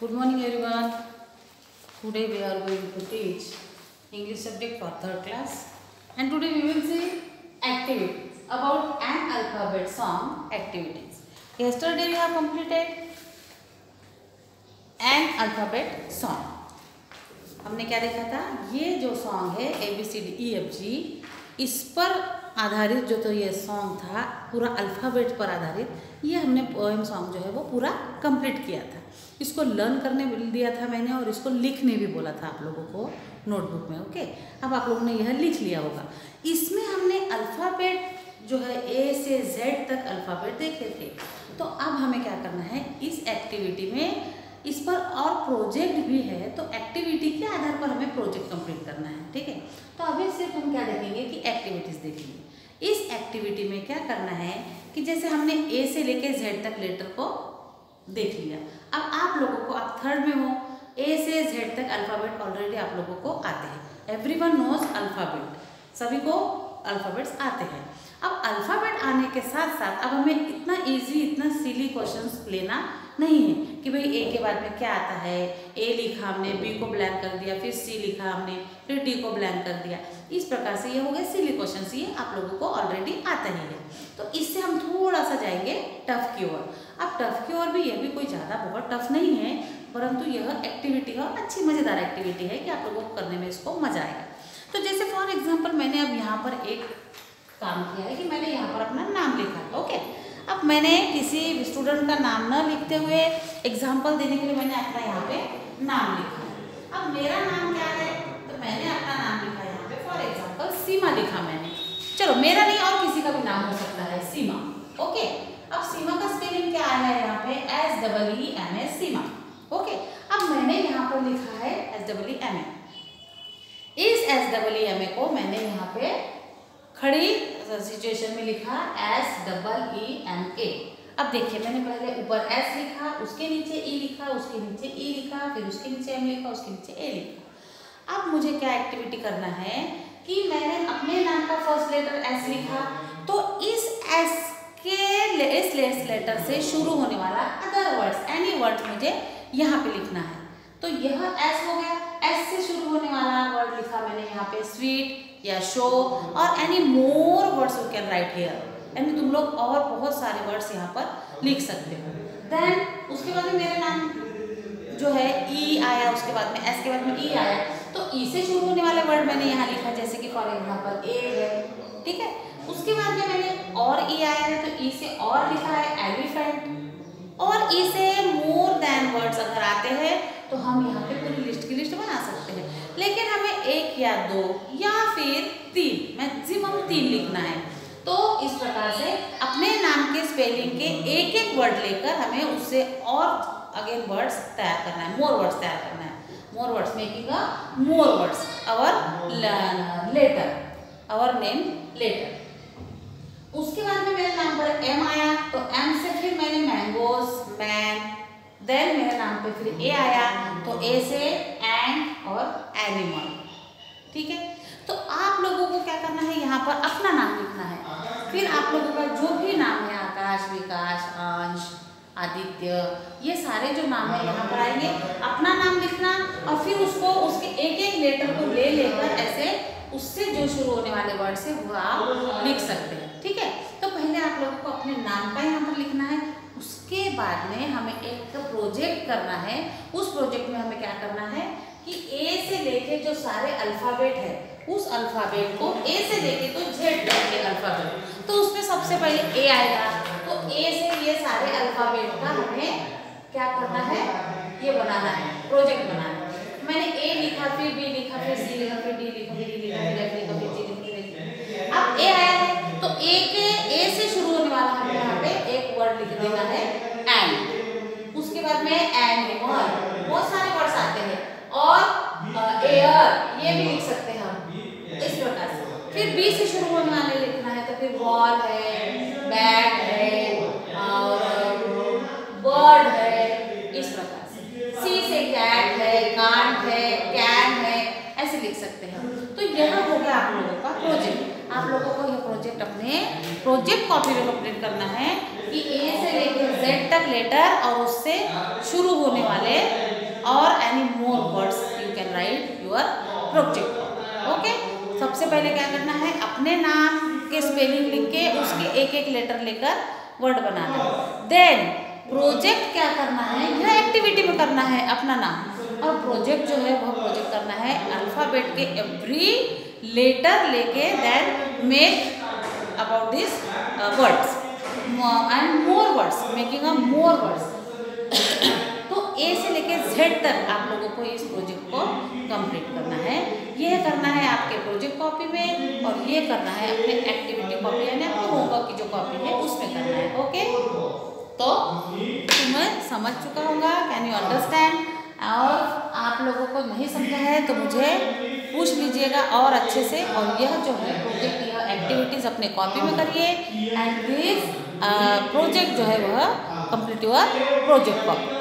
Good morning everyone. Today we are going to teach English subject for 3rd class, and today we will see activities about an alphabet song activities. Yesterday we have completed an alphabet song. हमने क्या देखा था? ये जो song है ABCDEFG, इस पर आधारित जो तो ये सॉन्ग था पूरा अल्फ़ाबेट पर आधारित, ये हमने पोएम सॉन्ग जो है वो पूरा कंप्लीट किया था। इसको लर्न करने दिया था मैंने और इसको लिखने भी बोला था आप लोगों को नोटबुक में। ओके, अब आप लोगों ने यह लिख लिया होगा। इसमें हमने अल्फ़ाबेट जो है A से Z तक अल्फ़ाबेट देखे थे। तो अब हमें क्या करना है, इस एक्टिविटी में इस पर और प्रोजेक्ट भी है, तो एक्टिविटी के आधार पर हमें प्रोजेक्ट कंप्लीट करना है। ठीक है, तो अभी सिर्फ हम क्या देखेंगे कि एक्टिविटीज़ देखेंगे। इस एक्टिविटी में क्या करना है कि जैसे हमने A से लेके Z तक लेटर को देख लिया, अब आप लोगों को, आप 3rd में हो, A से Z तक अल्फ़ाबेट ऑलरेडी आप लोगों को आते हैं। एवरीवन नोज अल्फ़ाबेट, सभी को अल्फ़ाबेट्स आते हैं। अब अल्फ़ाबेट आने के साथ साथ अब हमें इतना इजी, इतना सिली क्वेश्चंस लेना नहीं है कि भाई A के बाद में क्या आता है, A लिखा हमने, B को ब्लैंक कर दिया, फिर C लिखा हमने, फिर D को ब्लैंक कर दिया। इस प्रकार से ये हो गए सिली क्वेश्चंस, ये आप लोगों को ऑलरेडी आता ही है। तो इससे हम थोड़ा सा जाएंगे टफ की ओर। अब टफ की ओर भी, यह भी कोई ज़्यादा बहुत टफ नहीं है, परंतु यह एक्टिविटी है, अच्छी मज़ेदार एक्टिविटी है कि आप लोगों को करने में इसको मज़ा आएगा। तो जैसे फॉर एग्जाम्पल मैंने अब यहाँ पर एक काम किया है कि मैंने यहाँ पर अपना नाम लिखा है। ओके, अब मैंने किसी स्टूडेंट का नाम न लिखते हुए एग्जाम्पल देने के लिए मैंने अपना यहाँ पे नाम लिखा है। अब मेरा नाम क्या है, तो मैंने अपना नाम लिखा है यहाँ पे, फॉर एग्जाम्पल सीमा लिखा मैंने। चलो, मेरा नहीं और किसी का भी नाम हो सकता है, सीमा। ओके, अब सीमा का स्पेलिंग क्या है यहाँ पे, SEEMA, सीमा। ओके, अब मैंने यहाँ पर लिखा है SEEMA। इस SEEMA को मैंने यहाँ पे खड़ी सिचुएशन में लिखा SEEMA। अब देखिए, मैंने पहले ऊपर S लिखा, उसके नीचे E लिखा, उसके नीचे E लिखा, फिर उसके नीचे M लिखा, उसके नीचे A लिखा। अब मुझे क्या एक्टिविटी करना है कि मैंने अपने नाम का फर्स्ट लेटर S लिखा, तो इस S के इस लेटर से शुरू होने वाला अदर वर्ड्स, एनी वर्ड्स मुझे यहाँ पे लिखना है। तो यह S हो गया, S से शुरू होने वाला वर्ड लिखा मैंने यहाँ पे, स्वीट या शो, और any more words you can write here, यानी तुम लोग और बहुत सारे वर्ड्स यहाँ पर लिख सकते हो। देन उसके बाद में मेरे नाम जो है E आया, उसके बाद में S के बाद में E आया, तो E से शुरू होने वाले वर्ड मैंने यहाँ लिखा, जैसे कि फॉर एग्जाम्पल A है। ठीक है, उसके बाद में मैंने और E आया है, तो E से और लिखा है एलिफेंट, और E से मोर देन वर्ड्स अगर आते हैं तो हम यहाँ पे पूरी लिस्ट की लिस्ट बना सकते हैं, लेकिन हमें 1 या 2 या फिर 3, मैक्सिमम 3 लिखना है। तो इस प्रकार से अपने नाम के स्पेलिंग के एक एक वर्ड लेकर हमें उससे और अगेन वर्ड्स तैयार करना है, मोर वर्ड्स तैयार करना है। More words, making a more words, our letter, our name letter. उसके बाद में मेरे नाम पर M आया, तो M से फिर मैंने मैंगोज, मैन, देन मेरे नाम पे फिर A आया, तो A से एंड और एनिमल। ठीक है, तो आप लोगों को क्या करना है, यहाँ पर अपना नाम लिखना है। फिर आप लोगों का जो भी नाम है, आकाश, विकास, अंश, आदित्य, ये सारे जो नाम है यहाँ पर आएंगे, अपना नाम लिखना, और फिर उसको उसके एक एक लेटर को ले लेकर ऐसे उससे जो शुरू होने वाले वर्ड से वो आप लिख सकते हैं। ठीक है, तो पहले आप लोगों को अपने नाम का यहाँ पर लिखना है, उसके बाद में हमें एक प्रोजेक्ट करना है। उस प्रोजेक्ट में हमें क्या करना है कि A से लेके जो सारे अल्फ़ाबेट है, उस अल्फ़ाबेट को A से लेके तो Z तक के अल्फ़ाबेट, तो उसमें सबसे पहले A आएगा, तो A से ये सारे अल्फ़ाबेट का हमें क्या करना है, ये बनाना है, प्रोजेक्ट बनाना है। मैंने A लिखा, फिर B लिखा, फिर C लिखा, फिर D लिखा, फिर E लिखा, फिर F लिखा, फिर G लिखा, फिर H लिखा। अब A आया है, तो A से शुरू होने वाला हमें यहाँ पे एक वर्ड लिख देना है एंड। उसके बाद में एनिमल, बहुत सारे वर्ड्स आते हैं, और एयर, ये भी लिख सकते हैं हम इस प्रकार से। फिर B से शुरू होने वाले लिखना है, तो फिर बॉल है, बैट है, और बर्ड है, इस प्रकार से। C से कैट है, कांट है, कैन है, ऐसे लिख सकते हैं। तो यह हो गया आप लोगों का प्रोजेक्ट। आप लोगों को यह प्रोजेक्ट अपने प्रोजेक्ट कॉपी में कंप्लीट करना है कि A से लेकर Z तक लेटर और उससे शुरू होने वाले प्रोजेक्ट। ओके, सबसे पहले क्या करना है, अपने नाम के स्पेलिंग लिख के उसके एक एक लेटर लेकर वर्ड बनाना है। देन प्रोजेक्ट क्या करना है, यह एक्टिविटी में करना है अपना नाम, और प्रोजेक्ट जो है वह प्रोजेक्ट करना है अल्फ़ाबेट के एवरी लेटर लेके, then make about this words and more words, making a more words. तो ए से लेके जेड तक आप लोगों को इस प्रोजेक्ट को कंप्लीट करना है। यह करना है आपके प्रोजेक्ट कॉपी में, और ये करना है अपने एक्टिविटी कॉपी यानी आपके होमवर्क की जो कॉपी है उसमें करना है। ओके, तो तुम्हें समझ चुका होगा, कैन यू अंडरस्टैंड? और आप लोगों को नहीं समझा है तो मुझे पूछ लीजिएगा और अच्छे से। और यह जो है प्रोजेक्ट, यह एक्टिविटीज़ अपने कॉपी में करिए, एंड दिस प्रोजेक्ट जो है वह कंप्लीट योर प्रोजेक्ट कॉपी।